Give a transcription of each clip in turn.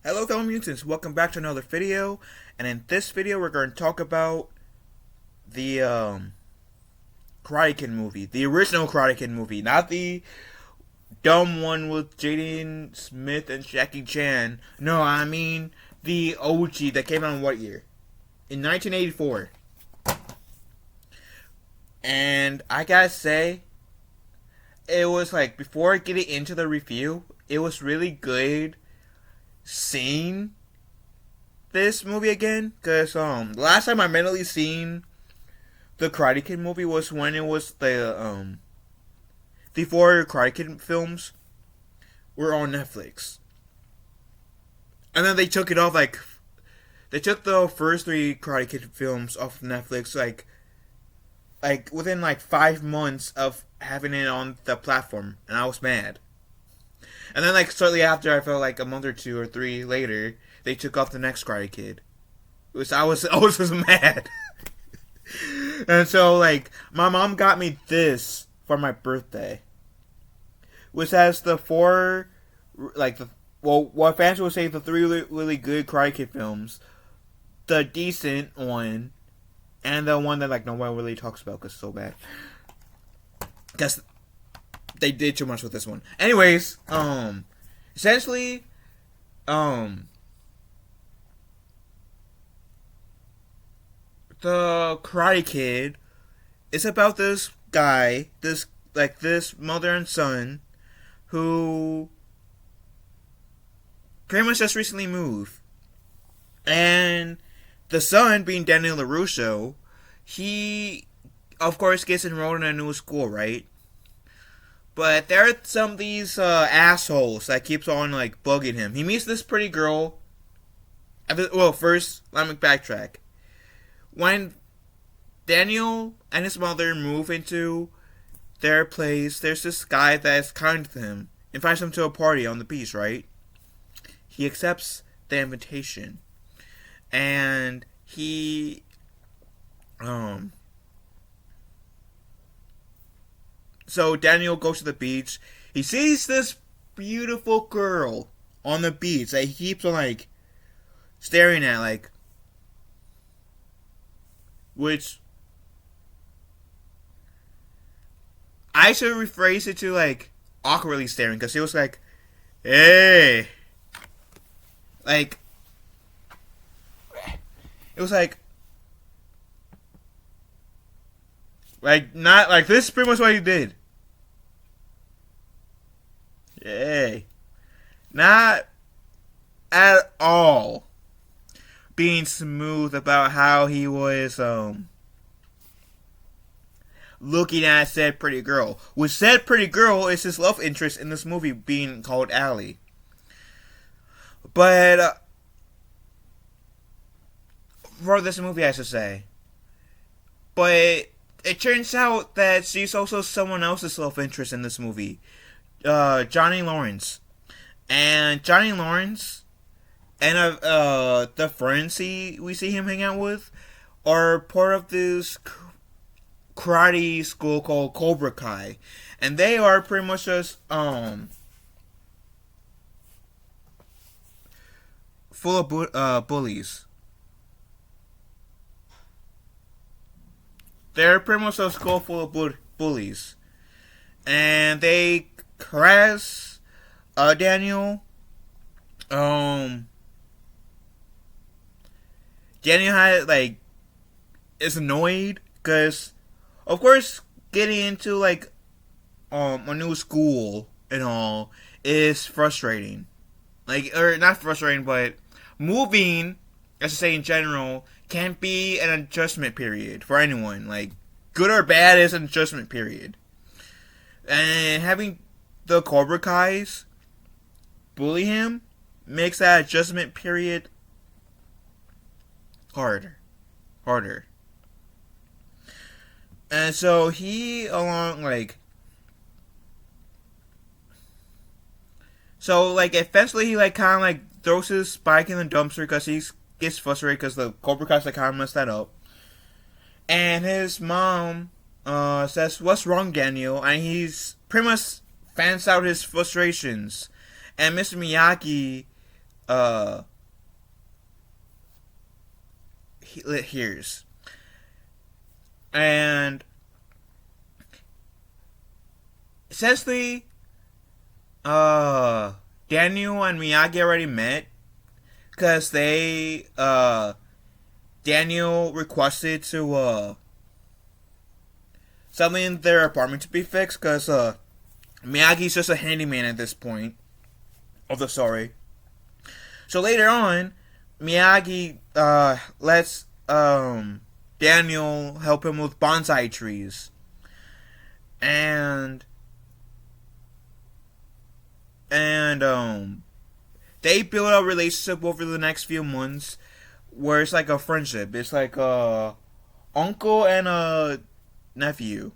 Hello fellow mutants, welcome back to another video, and in this video we're going to talk about the Karate Kid movie, the original Karate Kid movie, not the dumb one with Jaden Smith and Jackie Chan. No, I mean the OG that came out in what year? In 1984. And I gotta say, it was like, before getting into the review, it was really good seeing this movie again, because the last time I mentally seen the Karate Kid movie was when it was the four Karate Kid films were on Netflix, and then they took it off. Like, they took the first three Karate Kid films off of Netflix like within like 5 months of having it on the platform, and I was mad. And then like shortly after, I felt like a month or two or three later, they took off the next Karate Kid. I was just mad. And so like my mom got me this for my birthday, which has the four, like the, well, what fans would say, the three really good Karate Kid films, the decent one, and the one that like no one really talks about because it's so bad. Guess they did too much with this one. Anyways, essentially, the Karate Kid is about this guy, this mother and son who pretty much just recently moved, and the son, being Daniel LaRusso, he of course gets enrolled in a new school, right? But there are some of these assholes that keeps on like bugging him. He meets this pretty girl. Well, first let me backtrack. When Daniel and his mother move into their place, there's this guy that's kind to him, invites him to a party on the beach, right? He accepts the invitation, and he so Daniel goes to the beach. He sees this beautiful girl on the beach that he keeps on like staring at, like, which I should rephrase it to like awkwardly staring, because he was like, "Hey," like it was like not like, this is pretty much what he did. Hey, not at all being smooth about how he was looking at said pretty girl. Which said pretty girl is his love interest in this movie, being called Allie. But for this movie, I should say. But it turns out that she's also someone else's love interest in this movie, Johnny Lawrence. And Johnny Lawrence and the friends we see him hang out with are part of this karate school called Cobra Kai, and they are pretty much just full of bullies. They're pretty much a school full of bullies, and they harass Daniel. Um, Daniel had like is annoyed because, of course, getting into like a new school and all is frustrating. Like, or not frustrating, but moving, as I say in general, can be an adjustment period for anyone. Like, good or bad is an adjustment period. And having the Cobra Kai's bully him makes that adjustment period harder. And so he, along like, so like eventually he like kind of like throws his bike in the dumpster because he gets frustrated because the Cobra Kai's like kind of messed that up. And his mom says, "What's wrong, Daniel?" And he's pretty much fans out his frustrations. And Mr. Miyagi uh hears. And essentially, Daniel and Miyagi already met because Daniel requested to something in their apartment to be fixed because Miyagi's just a handyman at this point of the story. So later on, Miyagi lets Daniel help him with bonsai trees, and they build a relationship over the next few months where it's like a friendship. It's like a uncle and a nephew,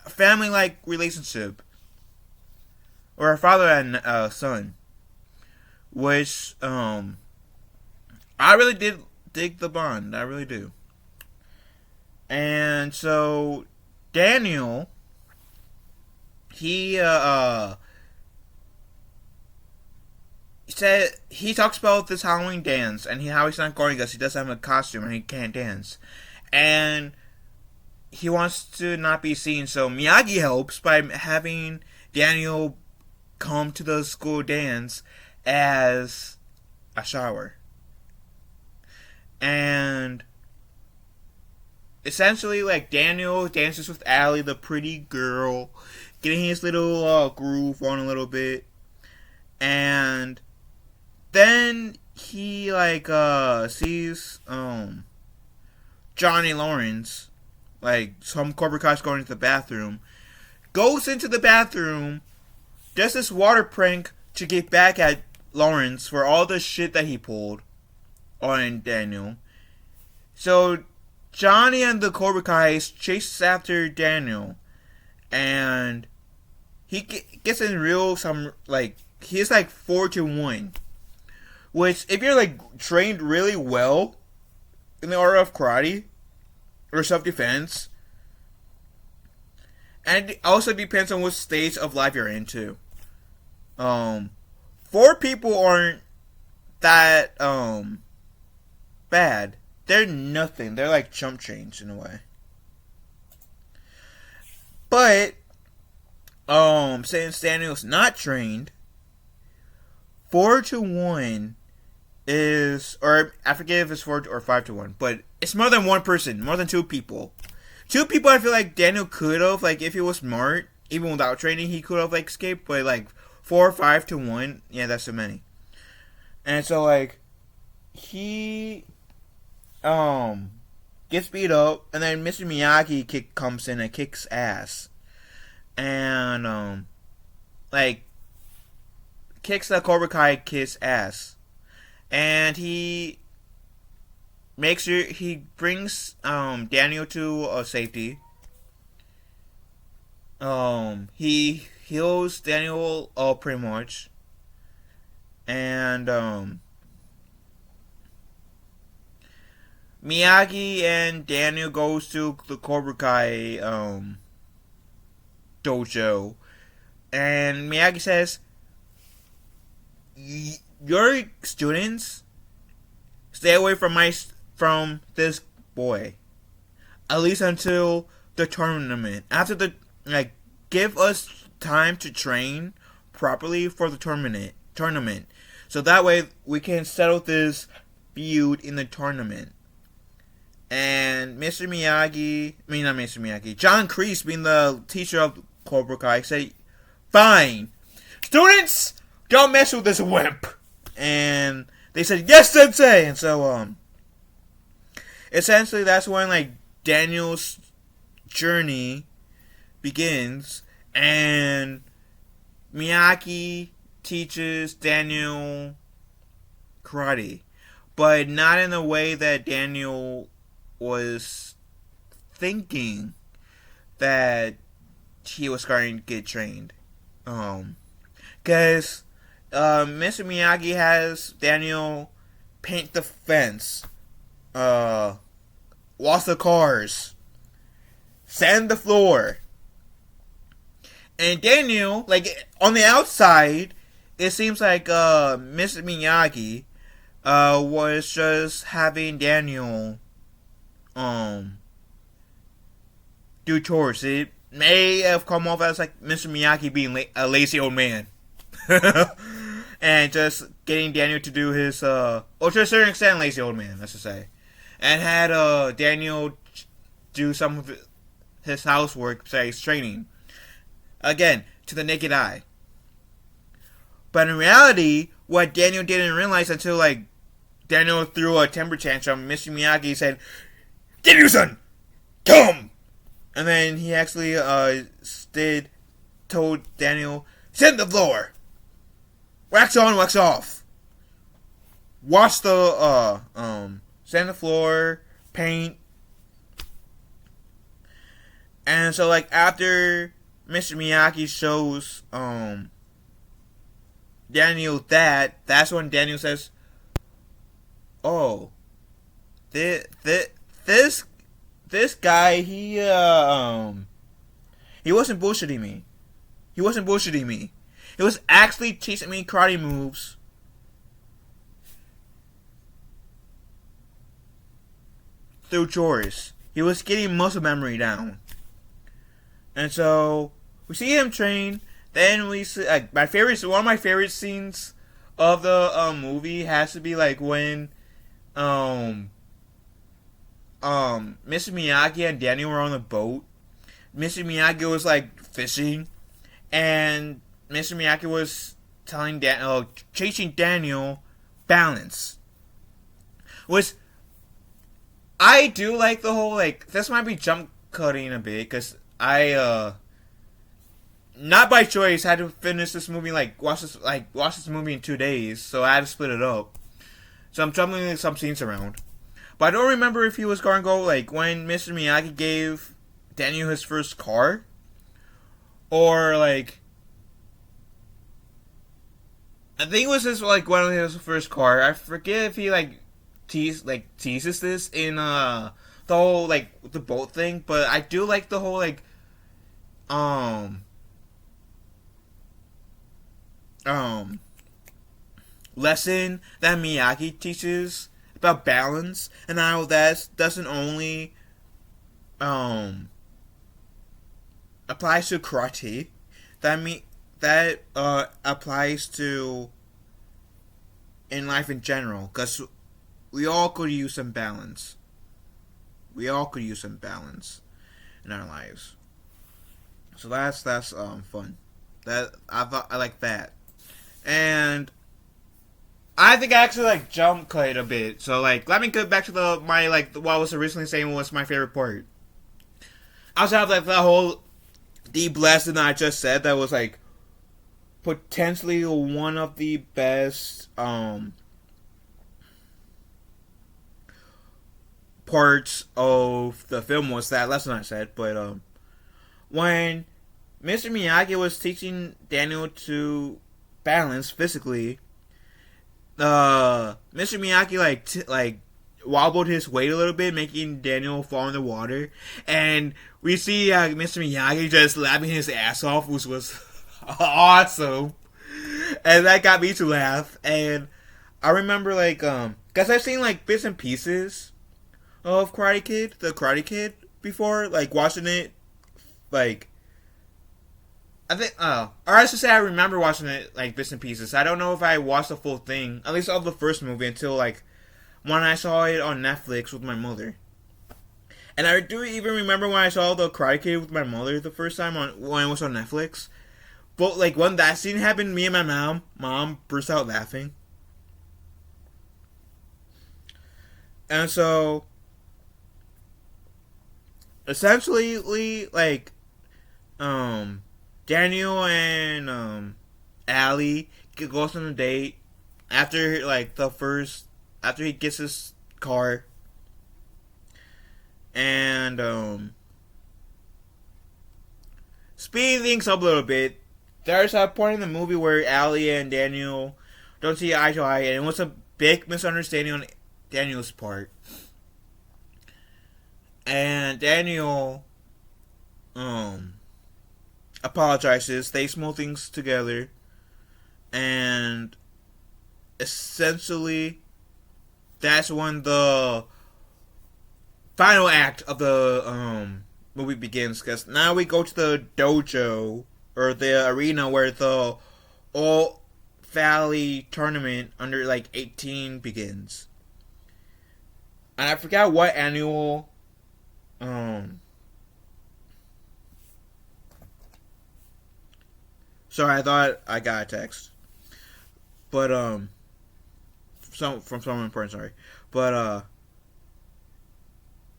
family like relationship, or a father and son. Which I really did dig the bond. I really do. And so Daniel, he said he talks about this Halloween dance and how he's not going because he doesn't have a costume and he can't dance, and he wants to not be seen. So Miyagi helps by having Daniel come to the school dance as a shower, and essentially, like, Daniel dances with Allie, the pretty girl, getting his little groove on a little bit, and then he sees Johnny Lawrence, like some Cobra Kai's going into the bathroom, goes into the bathroom, does this water prank to get back at Lawrence for all the shit that he pulled on Daniel. So Johnny and the Cobra Kai chases after Daniel, and he gets in he's like 4-1, which if you're like trained really well in the art of karate or self-defense, and it also depends on what stage of life you're into. 4 people aren't that bad. They're nothing. They're like chump change in a way. But since Daniel's not trained, 4-1 is, or I forget if it's 4 or 5-1, but it's more than one person, more than 2 people. 2 people, I feel like Daniel could have, like, if he was smart, even without training, he could have like escaped. But like 4 or 5-1, yeah, that's too many. And so like he gets beat up, and then Mr. Miyagi comes in and kicks ass, and kicks the Cobra Kai kid's ass, and he brings Daniel to a safety. He heals Daniel pretty much, and Miyagi and Daniel goes to the Cobra Kai dojo, and Miyagi says, "Your students stay away from this boy, at least until the tournament. After the give us time to train properly for the tournament, so that way we can settle this feud in the tournament." And Mr. Miyagi, not Mr. Miyagi, John Kreese, being the teacher of Cobra Kai, say, "Fine, students, don't mess with this wimp." And they said, "Yes, sensei." And so, essentially, that's when Daniel's journey begins, and Miyagi teaches Daniel karate, but not in the way that Daniel was thinking that he was going to get trained. Because Mr. Miyagi has Daniel paint the fence, wash the cars, sand the floor. And Daniel, on the outside, it seems like Mr. Miyagi was just having Daniel um do chores. It may have come off as like Mr. Miyagi being a lazy old man. And just getting Daniel to do his or to a certain extent lazy old man, let's just say. And had Daniel do some of his housework, say his training. Again, to the naked eye. But in reality, what Daniel didn't realize until like Daniel threw a temper tantrum, Mr. Miyagi said, "Daniel-san, come!" And then he actually told Daniel, "Sit on the floor. Wax on, wax off. Wash the sit on the floor, paint." And so like after Mr. Miyagi shows Daniel that's when Daniel says, "Oh, this guy, he wasn't bullshitting me. He wasn't bullshitting me. He was actually teaching me karate moves through chores. He was getting muscle memory down." And so we see him train. Then we see one of my favorite scenes of the movie has to be like when Mr. Miyagi and Daniel were on the boat. Mr. Miyagi was like fishing, and Mr. Miyagi was teaching Daniel balance. Which I do like the whole like this might be jump cutting a bit because I not by choice had to finish this movie watch this movie in 2 days, so I had to split it up. So I'm jumping some scenes around. But I don't remember if he was going to go like when Mr. Miyagi gave Daniel his first car, or like I think it was just like one of his first car. I forget if he teases this in the whole like the boat thing, but I do like the whole like lesson that Miyagi teaches about balance, and how that doesn't only applies to karate. That applies to in life in general, because we all could use some balance. We all could use some balance in our lives. So that's fun. That I like that, and I think I actually like jump cut a bit. So like let me go back to what I was originally saying was my favorite part. I also have like the whole deep lesson that I just said that was like potentially one of the best parts of the film was that lesson I said. But when Mr. Miyagi was teaching Daniel to balance physically, Mr. Miyagi like wobbled his weight a little bit, making Daniel fall in the water, and we see Mr. Miyagi just laughing his ass off, which was awesome, and that got me to laugh. And I remember like because I've seen like bits and pieces of the Karate Kid before, like watching it, like I think or I should say I remember watching it like bits and pieces. I don't know if I watched the full thing, at least of the first movie, until like when I saw it on Netflix with my mother. And I do even remember when I saw the Karate Kid with my mother the first time when it was on Netflix. But like when that scene happened, me and my mom burst out laughing. And so essentially like Daniel and Allie goes on a date after after he gets his car, and speeding things up a little bit, there's a point in the movie where Allie and Daniel don't see eye to eye, and it was a big misunderstanding on Daniel's part. And Daniel apologizes, they smooth things together, and essentially that's when the final act of the movie begins. Because now we go to the dojo or the arena where the All Valley tournament under like 18 begins. And I forgot what annual sorry, I thought I got a text. But from someone important, sorry. But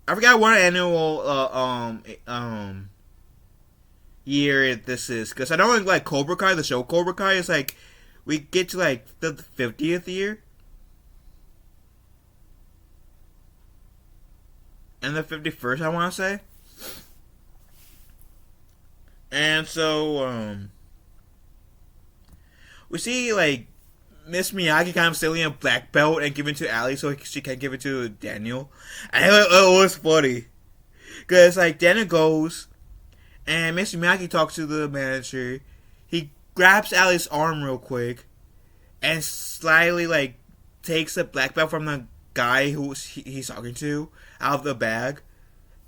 I forgot what annual year this is, because I know like Cobra Kai, the show Cobra Kai, is like we get to like the 50th year and the 51st, I want to say. And so we see like Miss Miyagi kind of stealing a black belt and giving it to Ali so she can give it to Daniel. And it was funny. Because, like, Daniel goes and Miss Miyagi talks to the manager. He grabs Ali's arm real quick and slyly, like, takes the black belt from the guy who he's talking to out of the bag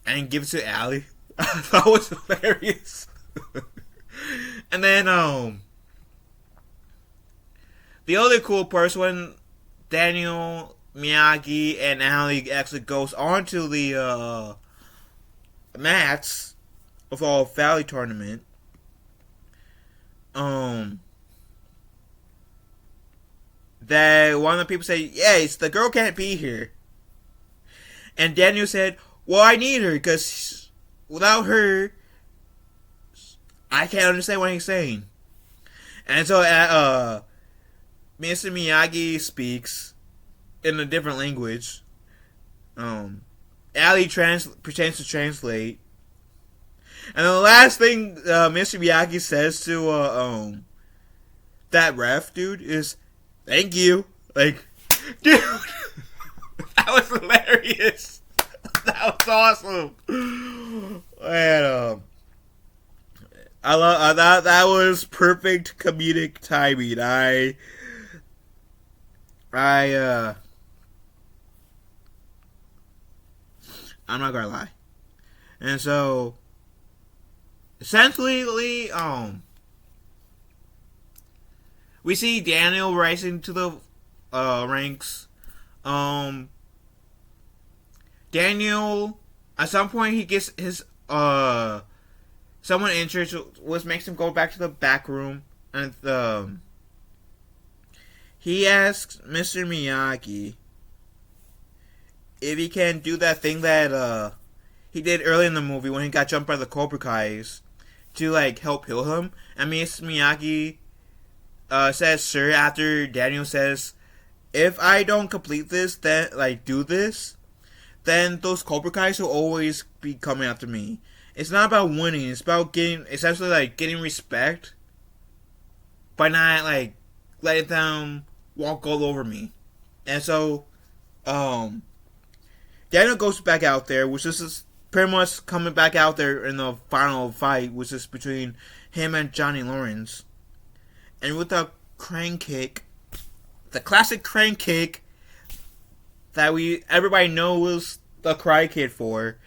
and gives it to Ali. That was hilarious. And then, the other cool part when Daniel, Miyagi, and Ali actually goes on to the mats of All Valley tournament. That one of the people say, "Yes, the girl can't be here," and Daniel said, "Well, I need her because without her, I can't understand what he's saying." And so, Mr. Miyagi speaks in a different language. Ali pretends to translate. And the last thing Mr. Miyagi says to that ref dude is, "Thank you." Like, dude, that was hilarious. That was awesome. And I love that. That was perfect comedic timing. I'm not gonna lie. And so, essentially, we see Daniel rising to the ranks. Daniel, at some point, he gets his someone injured, which makes him go back to the back room, and he asks Mr. Miyagi if he can do that thing that he did early in the movie when he got jumped by the Cobra Kais to like help heal him. And Mr. Miyagi says sir after Daniel says, "If I don't complete this, then like do this, then those Cobra Kais will always be coming after me. It's not about winning, it's about getting essentially like getting respect by not like letting them walk all over me." And so Daniel goes back out there, which is pretty much coming back out there in the final fight, which is between him and Johnny Lawrence. And with a crane kick, the classic crane kick that everybody knows the Karate Kid for,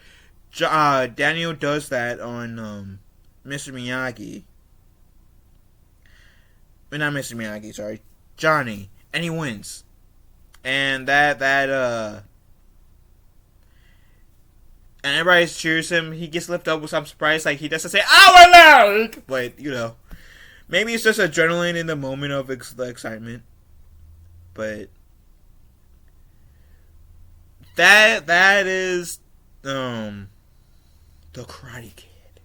Daniel does that on Mr. Miyagi. Not Mr. Miyagi, sorry, Johnny, and he wins. And and everybody cheers him. He gets lifted up with some surprise, like he doesn't say "Our leg," but you know, maybe it's just adrenaline in the moment of the excitement. But that is the Karate Kid.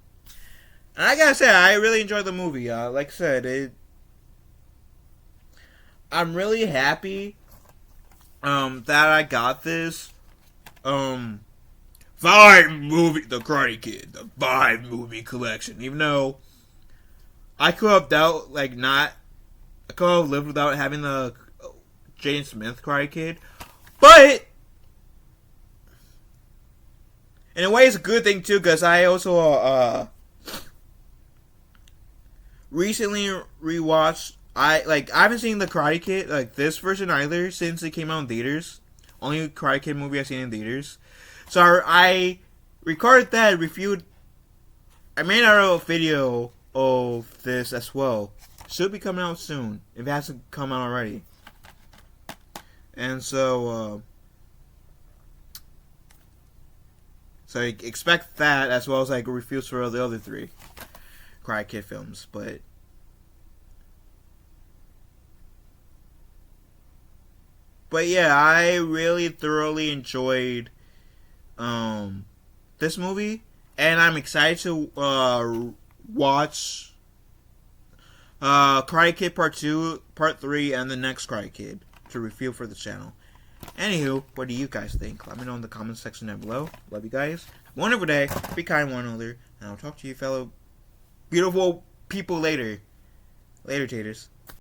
And I gotta say, I really enjoyed the movie. Like I said, I'm really happy that I got this the Karate Kid, the 5-movie collection. Even though I could have I could have lived without having the Jaden Smith Karate Kid, but in a way it's a good thing too, because I also recently rewatched I haven't seen the Karate Kid like this version either since it came out in theaters. Only Karate Kid movie I've seen in theaters. So I recorded that, reviewed. I made a video of this as well. Should be coming out soon if it hasn't come out already. And so expect that as well as like reviews for the other three Karate Kid films. But yeah, I really thoroughly enjoyed this movie, and I'm excited to watch Karate Kid Part 2, Part 3, and the next Karate Kid to review for the channel. Anywho, what do you guys think? Let me know in the comments section down below. Love you guys. Wonderful day. Be kind to one another. And I'll talk to you fellow beautiful people later. Later, taters.